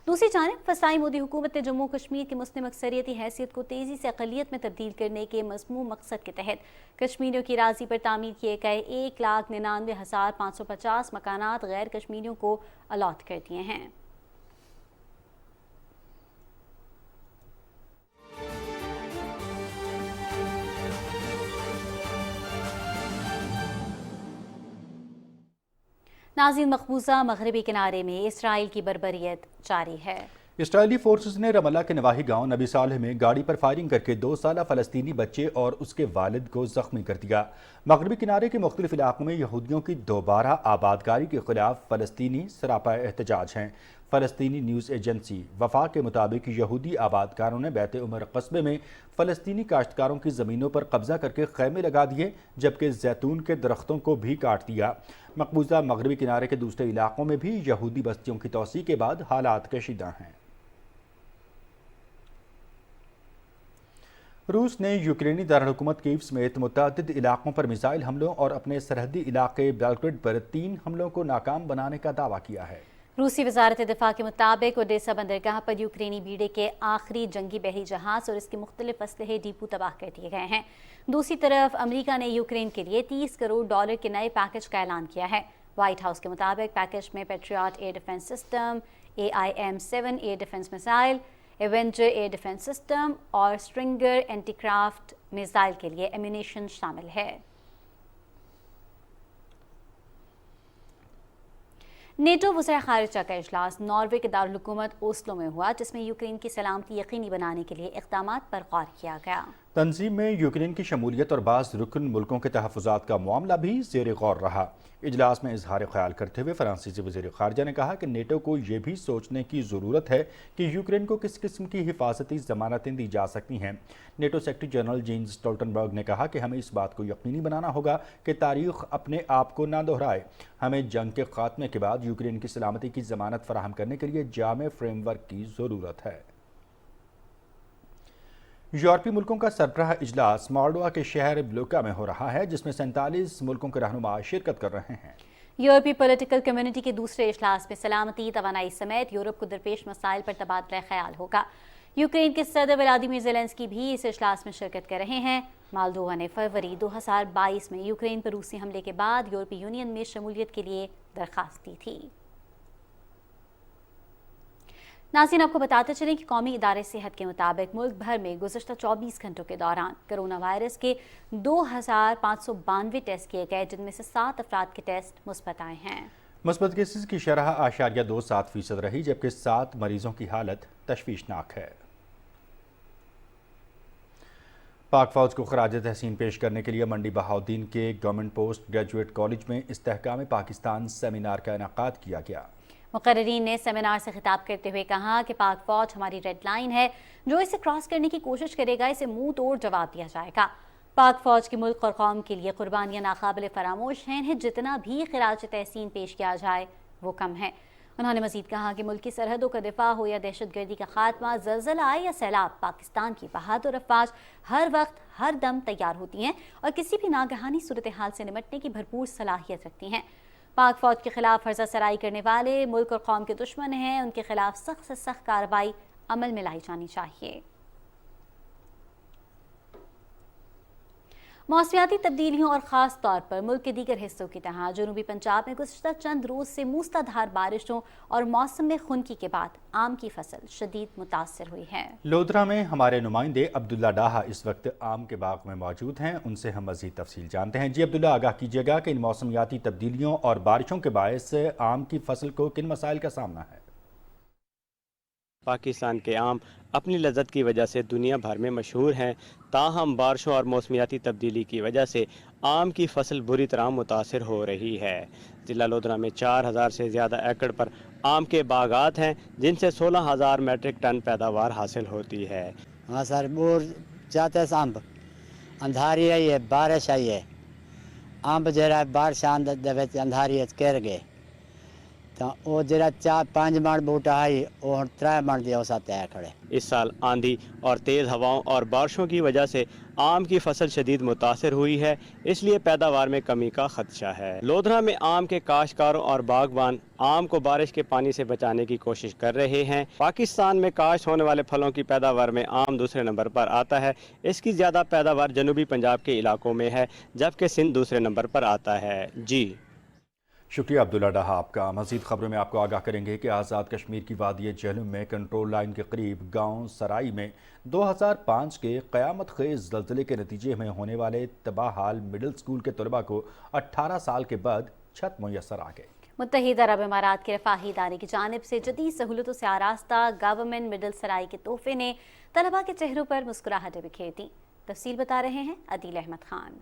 دوسری جانب فسائی مودی حکومت نے جموں کشمیر کی مسلم اکثریتی حیثیت کو تیزی سے اقلیت میں تبدیل کرنے کے مذموم مقصد کے تحت کشمیریوں کی اراضی پر تعمیر کیے گئے 1,99,550 مکانات غیر کشمیریوں کو الاٹ کر دیے ہیں۔ ناظرین، مقبوضہ مغربی کنارے میں اسرائیل کی بربریت جاری ہے۔ اسرائیلی فورسز نے رام اللہ کے نواحی گاؤں نبی صالح میں گاڑی پر فائرنگ کر کے 2 سالہ فلسطینی بچے اور اس کے والد کو زخمی کر دیا۔ مغربی کنارے کے مختلف علاقوں میں یہودیوں کی دوبارہ آبادکاری کے خلاف فلسطینی سراپا احتجاج ہیں۔ فلسطینی نیوز ایجنسی وفا کے مطابق یہودی آبادکاروں نے بیت عمر قصبے میں فلسطینی کاشتکاروں کی زمینوں پر قبضہ کر کے خیمے لگا دیے، جبکہ زیتون کے درختوں کو بھی کاٹ دیا۔ مقبوضہ مغربی کنارے کے دوسرے علاقوں میں بھی یہودی بستیوں کی توسیع کے بعد حالات کشیدہ ہیں۔ روس نے یوکرینی دارالحکومت کیف سمیت متعدد علاقوں پر میزائل حملوں اور اپنے سرحدی علاقے بیلگریڈ پر 3 حملوں کو ناکام بنانے کا دعویٰ کیا ہے۔ روسی وزارت دفاع کے مطابق اوڈیسا بندرگاہ پر یوکرینی بیڑے کے آخری جنگی بحری جہاز اور اس کے مختلف اسلحے ڈیپو تباہ کر دیے گئے ہیں۔ دوسری طرف امریکہ نے یوکرین کے لیے $30 کروڑ کے نئے پیکج کا اعلان کیا ہے۔ وائٹ ہاؤس کے مطابق پیکج میں patriot air defence system, AIM-7 air defence missile, Avenger air defence system اور اسٹرنگر اینٹی کرافٹ میزائل کے لیے ایمونیشن شامل ہے۔ نیٹو وزراء خارجہ کا اجلاس ناروے کے دارالحکومت اوسلو میں ہوا، جس میں یوکرین کی سلامتی یقینی بنانے کے لیے اقدامات پر غور کیا گیا۔ تنظیم میں یوکرین کی شمولیت اور بعض رکن ملکوں کے تحفظات کا معاملہ بھی زیر غور رہا۔ اجلاس میں اظہار خیال کرتے ہوئے فرانسیسی وزیر خارجہ نے کہا کہ نیٹو کو یہ بھی سوچنے کی ضرورت ہے کہ یوکرین کو کس قسم کی حفاظتی ضمانتیں دی جا سکتی ہیں۔ NATO secretary general jeans Stoltenberg نے کہا کہ ہمیں اس بات کو یقینی بنانا ہوگا کہ تاریخ اپنے آپ کو نہ دہرائے۔ ہمیں جنگ کے خاتمے کے بعد یوکرین کی سلامتی کی ضمانت فراہم کرنے کے لیے جامع فریم ورک کی ضرورت ہے۔ یورپی ملکوں کا سربراہ اجلاس مالڈوا کے شہر بلوکا میں ہو رہا ہے، جس میں 47 ملکوں کے رہنما شرکت کر رہے ہیں۔ یورپی پولیٹیکل کمیونٹی کے دوسرے اجلاس میں سلامتی، توانائی سمیت یورپ کو درپیش مسائل پر تبادلہ خیال ہوگا۔ یوکرین کے صدر ولادیمیر زیلنسکی بھی اس اجلاس میں شرکت کر رہے ہیں۔ مالڈووا نے فروری 2022 میں یوکرین پر روسی حملے کے بعد یورپی یونین میں شمولیت کے لیے درخواست دی تھی۔ ناظرین، آپ کو بتاتے چلیں کہ قومی ادارے صحت کے مطابق ملک بھر میں گزشتہ 24 گھنٹوں کے دوران کرونا وائرس کے 2592 ٹیسٹ کیے گئے، جن میں سے 7 افراد کے ٹیسٹ مثبت آئے ہیں۔ مثبت کیسز کی شرح 0.27% رہی، جبکہ 7 مریضوں کی حالت تشویشناک ہے۔ پاک فوج کو خراج تحسین پیش کرنے کے لیے منڈی بہاؤالدین کے گورنمنٹ پوسٹ گریجویٹ کالج میں استحکام پاکستان سیمینار کا انعقاد کیا گیا۔ مقررین نے سیمینار سے خطاب کرتے ہوئے کہا کہ پاک فوج ہماری ریڈ لائن ہے، جو اسے کراس کرنے کی کوشش کرے گا اسے منہ توڑ جواب دیا جائے گا۔ پاک فوج کے ملک اور قوم کے لیے قربانیاں ناقابل فراموش ہیں، انہیں جتنا بھی خراج تحسین پیش کیا جائے وہ کم ہے۔ انہوں نے مزید کہا کہ ملک کی سرحدوں کا دفاع ہو یا دہشت گردی کا خاتمہ، زلزلہ آئے یا سیلاب، پاکستان کی بہادر افواج ہر وقت ہر دم تیار ہوتی ہیں اور کسی بھی ناگہانی صورتحال سے نمٹنے کی بھرپور صلاحیت رکھتی ہیں۔ پاک فوج کے خلاف فرضہ سرائی کرنے والے ملک اور قوم کے دشمن ہیں، ان کے خلاف سخت سے سخت کارروائی عمل میں لائی جانی چاہیے۔ موسمیاتی تبدیلیوں اور خاص طور پر ملک کے دیگر حصوں کی طرح جنوبی پنجاب میں گزشتہ چند روز سے موسلادھار بارشوں اور موسم میں خنکی کے بعد آم کی فصل شدید متاثر ہوئی ہے۔ لودھرا میں ہمارے نمائندے عبداللہ ڈاہا اس وقت آم کے باغ میں موجود ہیں، ان سے ہم مزید تفصیل جانتے ہیں۔ جی عبداللہ، آگاہ کیجیے گا کہ ان موسمیاتی تبدیلیوں اور بارشوں کے باعث آم کی فصل کو کن مسائل کا سامنا ہے؟ پاکستان کے آم اپنی لذت کی وجہ سے دنیا بھر میں مشہور ہیں، تاہم بارشوں اور موسمیاتی تبدیلی کی وجہ سے آم کی فصل بری طرح متاثر ہو رہی ہے۔ ضلع لودھرا میں 4000 سے زیادہ ایکڑ پر آم کے باغات ہیں، جن سے 16000 میٹرک ٹن پیداوار حاصل ہوتی ہے۔ ہاں سر، بور چاہتے ہیں امب اندھاری آئی ہے، بارش آئی ہے، امب جہاں بارش اندھاری کر گئے تو وہ جہاں 4-5 من بوٹا آئی وہ 3 من دیا ساتھ کھڑے۔ اس سال آندھی اور تیز ہواؤں اور بارشوں کی وجہ سے آم کی فصل شدید متاثر ہوئی ہے، اس لیے پیداوار میں کمی کا خدشہ ہے۔ لودھرا میں آم کے کاشتکاروں اور باغبان آم کو بارش کے پانی سے بچانے کی کوشش کر رہے ہیں۔ پاکستان میں کاشت ہونے والے پھلوں کی پیداوار میں آم دوسرے نمبر پر آتا ہے، اس کی زیادہ پیداوار جنوبی پنجاب کے علاقوں میں ہے، جبکہ سندھ دوسرے نمبر پر آتا ہے۔ جی شکریہ عبداللہ ڈاہا آپ کا۔ مزید خبروں میں آپ کو آگاہ کریں گے کہ آزاد کشمیر کی وادی جہلم میں کنٹرول لائن کے قریب گاؤں سرائی میں 2005 کے قیامت خیز زلزلے کے نتیجے میں ہونے والے تباہ حال مڈل سکول کے طلباء کو 18 سال کے بعد چھت میسر آ گئی۔ متحدہ عرب امارات کے رفاہی ادارے کی جانب سے جدید سہولتوں سے آراستہ گورنمنٹ مڈل سرائی کے تحفے نے طلباء کے چہروں پر مسکراہٹیں بکھیر دیں۔ تفصیل بتا رہے ہیں عدیل احمد خان۔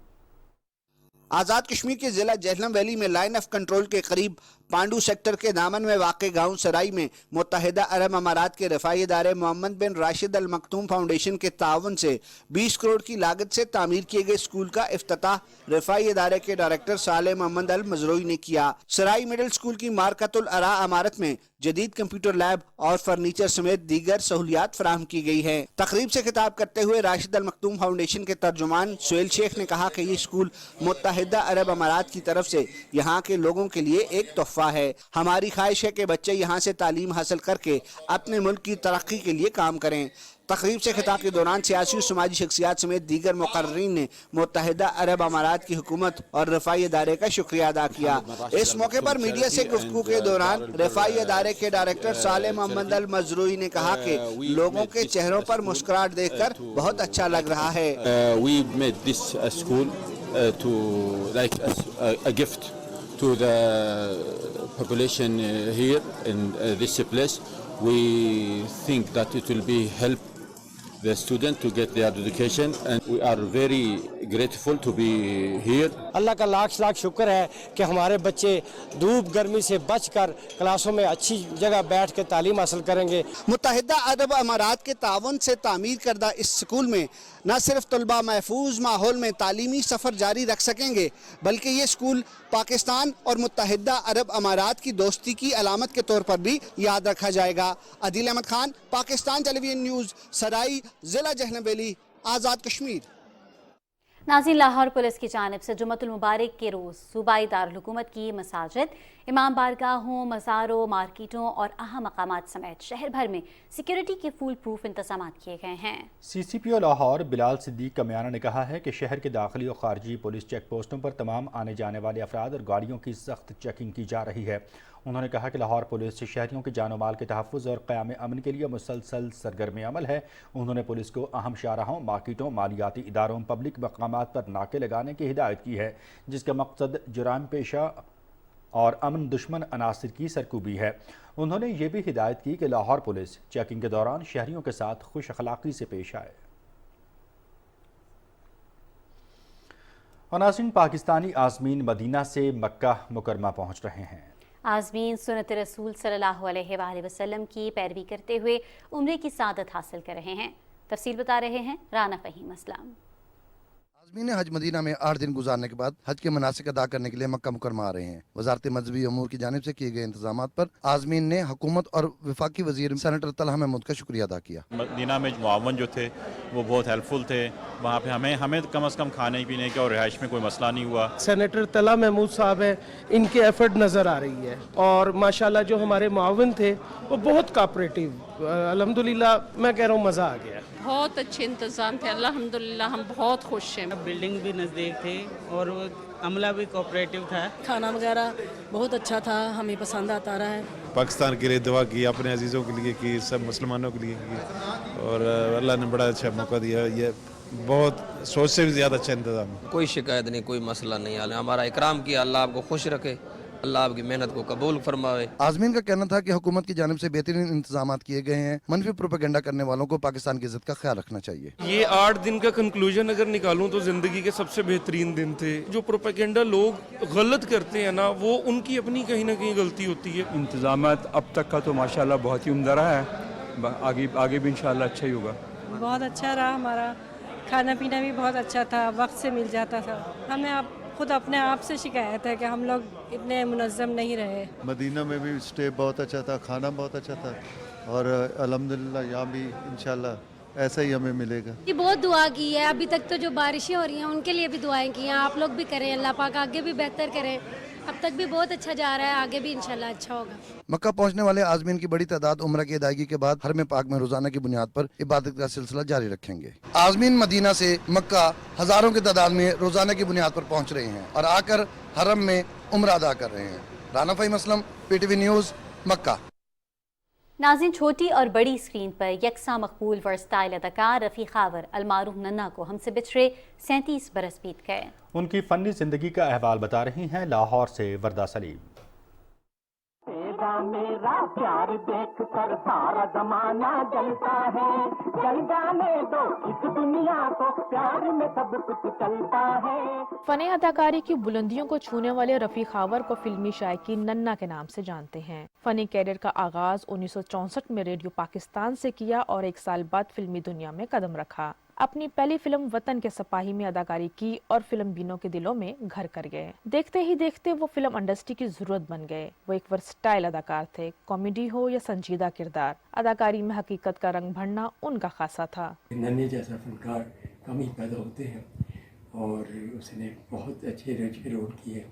آزاد کشمیر کے ضلع جہلم ویلی میں لائن آف کنٹرول کے قریب پانڈو سیکٹر کے دامن میں واقع گاؤں سرائی میں متحدہ عرب امارات کے رفاہی ادارے محمد بن راشد المکتوم فاؤنڈیشن کے تعاون سے 20 کروڑ کی لاگت سے تعمیر کیے گئے اسکول کا افتتاح رفاہی ادارے کے ڈائریکٹر صالح محمد المزروئی نے کیا۔ سرائی مڈل اسکول کی مارکت الارا عمارت میں جدید کمپیوٹر لیب اور فرنیچر سمیت دیگر سہولیات فراہم کی گئی ہیں۔ تقریب سے خطاب کرتے ہوئے راشد المکتوم فاؤنڈیشن کے ترجمان سہیل شیخ نے کہا کہ یہ اسکول متحدہ عرب امارات کی طرف سے یہاں کے لوگوں کے لیے ایک تحفہ ہے۔ ہماری خواہش ہے کہ بچے یہاں سے تعلیم حاصل کر کے اپنے ملک کی ترقی کے لیے کام کریں۔ تقریب سے خطاب کے دوران سیاسی و سماجی شخصیات سمیت دیگر مقررین نے متحدہ عرب امارات کی حکومت اور رفاہی ادارے کا شکریہ ادا کیا۔ اس موقع پر میڈیا سے گفتگو کے دوران رفاہی ادارے کے ڈائریکٹر صالح محمد المزروئی نے کہا کہ لوگوں کے چہروں پر مسکراہٹ دیکھ کر بہت اچھا لگ رہا ہے۔ We made this school to like a gift to the population here in this place. We think that it will be help the student to get their education, and we are very grateful to be here. अल्लाह का लाख लाख शुक्र है कि हमारे बच्चे धूप गर्मी से बचकर क्लासों में अच्छी जगह बैठ के तालीम हासिल करेंगे। मुत्तहिदा अरब अमारात के ताउन से तामीर करदा इस स्कूल में न सिर्फ तलबा महफूज माहौल में तालीमी सफ़र जारी रख सकेंगे, बल्कि ये स्कूल पाकिस्तान और मुत्तहिदा अरब अमारात की दोस्ती की अलामत के तौर पर भी याद रखा जाएगा। आदिल अहमद खान, पाकिस्तान टेलीविजन न्यूज़, सराई, ज़िला जहलम वैली, आज़ाद कश्मीर। नाज़रीन, लाहौर पुलिस की जानिब से जुम्मतुल मुबारक के रोज़ सूबाई दारुल हुकूमत की मसाजिद, इमाम बारगाहों, मज़ारों, मार्केटों और अहम मकामात समेत शहर भर में सिक्योरिटी के फुल प्रूफ इंतजाम किए गए हैं। CCPO लाहौर बिलाल सिद्दीक कमियाना ने कहा है कि शहर के दाखिली और खारजी पुलिस चेक पोस्टों पर तमाम आने जाने वाले अफराद और गाड़ियों की सख्त चेकिंग की जा रही है। उन्होंने कहा कि लाहौर पुलिस शहरियों के जान माल के तहफ़्फ़ुज़ और क़याम अमन के लिए मुसलसल सरगर्म अमल है। उन्होंने पुलिस को अहम शाहराहों, मार्केटों, मालियाती इदारों, पब्लिक मकामात पर नाके लगाने की हिदायत की है, जिसका मकसद जुराम पेशा और अमन दुश्मन अनासिर की सरकूबी है। उन्होंने ये भी हिदायत की कि लाहौर पुलिस चेकिंग के दौरान शहरियों के साथ खुश अखलाक़ी से पेश आए। और नाज़रीन, पाकिस्तानी आज़मीन मदीना से मक्का मुकरमा पहुँच रहे हैं। आज़मीन सुन्नत रसूल सल्लल्लाहु अलैहि वसल्लम की पैरवी करते हुए उम्रे की सादत हासिल कर रहे हैं। तफसील बता रहे हैं राना फ़हीम असलम। आज़मीन हज मदीना में 8 दिन गुजारने के बाद हज के मनासिक अदा करने के लिए मक्का मुकरमा आ रहे हैं। वजारत मजहबी अमूर की जानिब से किए गए इंतजामात पर आज़मीन ने हुकूमत और वफाकी वज़ीर सेनेटर तलहा महमूद का शुक्रिया अदा किया। मदीना में मुआवन जो थे वो बहुत हेल्पफुल थे। वहाँ पे हमें कम अज़ कम खाने पीने के और रिहाइश में कोई मसला नहीं हुआ। सेनेटर तलहा महमूद साहब हैं, इनके एफर्ट नज़र आ रही है और माशाल्लाह जो हमारे मुआवन थे वो बहुत कोऑपरेटिव, अल्हम्दुलिल्लाह मैं कह रहा हूँ मज़ा आ गया। बहुत अच्छे इंतज़ाम थे, अल्हम्दुलिल्लाह हम बहुत खुश हैं। बिल्डिंग भी नज़दीक थी और अमला भी कोऑपरेटिव था। खाना वगैरह बहुत अच्छा था, हमें पसंद आता रहा है। पाकिस्तान के लिए दुआ की, अपने अजीज़ों के लिए की, सब मुसलमानों के लिए की और अल्लाह ने बड़ा अच्छा मौका दिया। ये बहुत सोच से भी ज़्यादा अच्छा इंतज़ाम। कोई शिकायत नहीं, कोई मसला नहीं। हमारा इकराम किया, अल्लाह आपको खुश रखे, अल्लाह आपकी मेहनत को कबूल फरमावे। आज़मीन का कहना था कि हुकूमत की जानिब से बेहतरीन इंतजाम किए गए हैं। मनफी प्रोपेगेंडा करने वालों को पाकिस्तान की इज्जत का ख्याल रखना चाहिए। ये 8 दिन का कंक्लूजन अगर निकालूं तो जिंदगी के सबसे बेहतरीन दिन थे। जो प्रोपेगेंडा लोग गलत करते हैं ना, वो उनकी अपनी कहीं ना कहीं गलती होती है। इंतजामात अब तक का तो माशाल्लाह बहुत ही उम्दा रहा है, आगे भी इंशाल्लाह अच्छा ही होगा। बहुत अच्छा रहा, हमारा खाना पीना भी बहुत अच्छा था, वक्त से मिल जाता था। हमें खुद अपने आप से शिकायत है कि हम लोग इतने मुनज़्ज़म नहीं रहे। मदीना में भी स्टे बहुत अच्छा था, खाना बहुत अच्छा था और अल्हम्दुलिल्लाह यहाँ भी इंशाल्लाह ऐसा ही हमें मिलेगा। ये बहुत दुआ की है, अभी तक तो जो बारिशें हो रही हैं उनके लिए भी दुआएं की हैं। आप लोग भी करें, अल्लाह पाक आगे भी बेहतर करें। अब तक भी बहुत अच्छा जा रहा है, आगे भी इंशाल्लाह अच्छा होगा। मक्का पहुंचने वाले आज़मीन की बड़ी तादाद उम्रा की अदायगी के बाद हरम पाक में रोजाना की बुनियाद पर इबादत का सिलसिला जारी रखेंगे। आज़मीन मदीना से मक्का हजारों की तादाद में रोजाना की बुनियाद पर पहुंच रहे हैं और आकर हरम में उम्रा अदा कर रहे हैं। राना फ़हीम असलम, PTV न्यूज़, मक्का। नाज़रीन, छोटी और बड़ी स्क्रीन पर यकसा मकबूल वर्सटाइल अदाकार रफ़ी खावर अलमारूफ नन्ना को हमसे बिछड़े 37 बरस बीत गए। उनकी फ़नी ज़िंदगी का अहवाल बता रही हैं लाहौर से वरदा सलीम। मेरा प्यार देख कर सारा जमाना जलता है, जल जाने दो इस दुनिया को, प्यार में सब कुछ चलता है। फने अदाकारी की बुलंदियों को छूने वाले रफ़ी खावर को फिल्मी शायकी नन्ना के नाम से जानते हैं। फनी कैरियर का आगाज 1964 में रेडियो पाकिस्तान से किया और 1 साल बाद फिल्मी दुनिया में कदम रखा। अपनी पहली फिल्म वतन के सिपाही में अदाकारी की और फिल्म बीनों के दिलों में घर कर गए। देखते ही देखते वो फिल्म इंडस्ट्री की जरूरत बन गए। वो एक वर्सटाइल अदाकार थे, कॉमेडी हो या संजीदा किरदार, अदाकारी में हकीकत का रंग भरना उनका खासा था। नन्हे जैसा फनकार कम ही पैदा होते हैं और उसने बहुत अच्छे रोल किए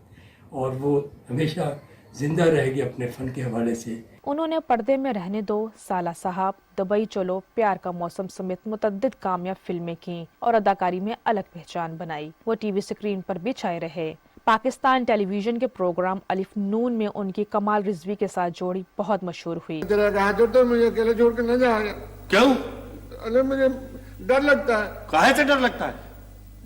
और वो हमेशा जिंदा रहेगी अपने फन के हवाले से। उन्होंने पर्दे में रहने दो, साला साहब, दुबई चलो, प्यार का मौसम समेत मुतअद्दिद कामयाब फिल्में की और अदाकारी में अलग पहचान बनाई। वो टीवी स्क्रीन पर भी छाए रहे। पाकिस्तान टेलीविजन के प्रोग्राम अलिफ नून में उनकी कमाल रिजवी के साथ जोड़ी बहुत मशहूर हुई। तो मुझे अकेले छोड़ के न जाएगा। क्यों? अरे मुझे डर लगता है। काहे से डर लगता है?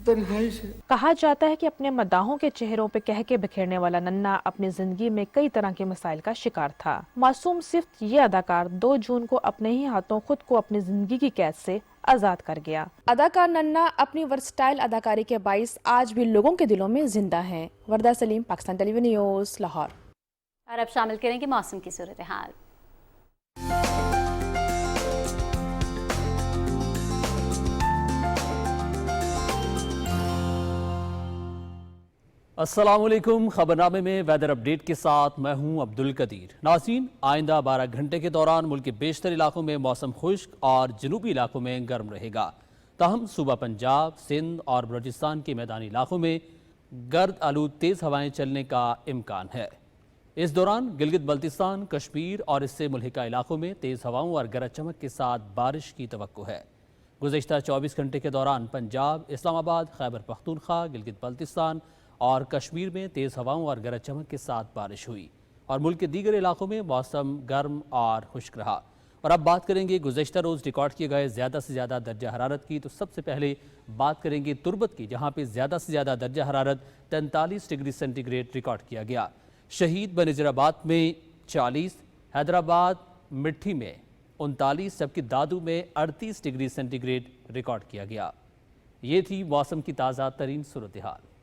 तन्हाई से। कहा जाता है कि अपने मदाहों के चेहरों पे कह के बिखेरने वाला नन्ना अपनी जिंदगी में कई तरह के मसाइल का शिकार था। मासूम सिर्फ ये अदाकार 2 जून को अपने ही हाथों खुद को अपनी जिंदगी की कैद से आजाद कर गया। अदाकार नन्ना अपनी वर्सटाइल अदाकारी के बाइस आज भी लोगों के दिलों में जिंदा है। वर्दा सलीम, पाकिस्तान टेलीविजन न्यूज़, लाहौर। और अब शामिल करेंगे मौसम की सूरत हाल। अस्सलामुअलैकुम। खबरनामे में वेदर अपडेट के साथ मैं हूं अब्दुल कदीर। नाज़रीन, आइंदा 12 घंटे के दौरान मुल्क के बेशतर इलाकों में मौसम खुश्क और जनूबी इलाकों में गर्म रहेगा। ताहम सूबा पंजाब, सिंध और बलूचिस्तान के मैदानी इलाकों में गर्द आलूद तेज़ हवाएं चलने का इम्कान है। इस दौरान गिलगित बल्तिस्तान, कश्मीर और इससे मुल्हिका इलाकों में तेज़ हवाओं और गरज चमक के साथ बारिश की तवक्को है। गुज़िश्ता 24 घंटे के दौरान पंजाब, इस्लामाबाद, खैबर पख्तूनख्वा, गिलगित बल्तिस्तान और कश्मीर में तेज़ हवाओं और गरज चमक के साथ बारिश हुई और मुल्क के दीगर इलाकों में मौसम गर्म और खुश्क रहा। और अब बात करेंगे गुज़श्ता रोज़ रिकॉर्ड किए गए ज़्यादा से ज़्यादा दर्जा हरारत की। तो सबसे पहले बात करेंगे तुर्बत की, जहाँ पे ज़्यादा से ज़्यादा दर्जा हरारत 43 डिग्री सेंटीग्रेड रिकॉर्ड किया गया। शहीद बनज़ीराबाद में 40, हैदराबाद मिट्ठी में 39, जबकि दादू में 38 डिग्री सेंटीग्रेड रिकॉर्ड किया गया। ये थी मौसम की ताज़ा तरीन सूरत हाल।